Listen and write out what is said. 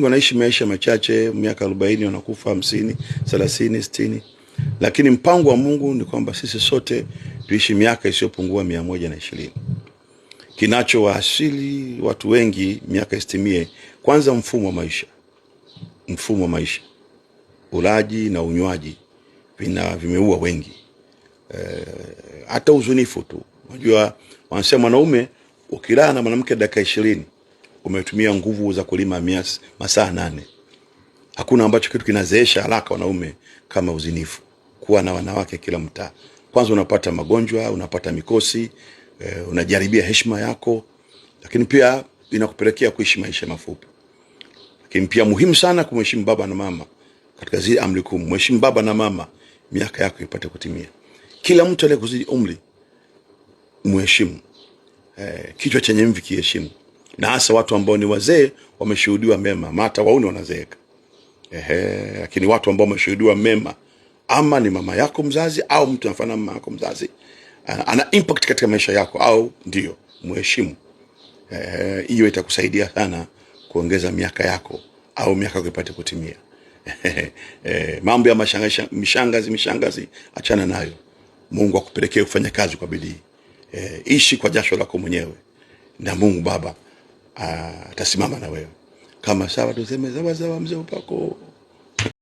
Wanaishi maisha machache, miaka 40 wanakufa 50, 30, 60. Lakini mpango wa Mungu ni kwamba sisi sote tuishi miaka isiyopungua 120. Kinachowaasili watu wengi miaka istimie, kwanza mfumo wa maisha. Ulaji na unywaji vimeua wengi. Hata uzunifu tu. Unajua wanasema mwanaume ukilala na mwanamke dakika 20 umetumia nguvu za kulima masaa 8. Hakuna ambacho kitu kinazeesha haraka wanaume kama uzinifu. Kuwa na wanawake kila mtaa. Kwanza unapata magonjwa, unapata mikosi, unajaribia heshima yako, lakini pia inakupelekea kuishi maisha mafupi. Lakini pia muhimu sana kumheshimu baba na mama. Katika zile amri 10, mheshimu baba na mama, miaka yako ipate kutimia. Kila mtu aliyekuzidi umri mheshimu. Kichwa chenye mvi kiheshimu. Na hasa watu ambao ni wazee wameshuhudiwa mema, hata wauni wanazeeka. Lakini watu ambao wameshuhudiwa mema, ama ni mama yako mzazi au mtu anafanana mama yako mzazi, ana impact katika maisha yako, au ndio mheshimu. Hiyo itakusaidia sana kuongeza miaka yako au miaka yako ipate kutimia. Mambo ya mishangazi achana nayo. Mungu akupelekee kufanya kazi kwa bidii. Ishi kwa jasho lako mwenyewe na Mungu Baba atasimama na wewe. Kama sawa tuseme sawa mzee upako.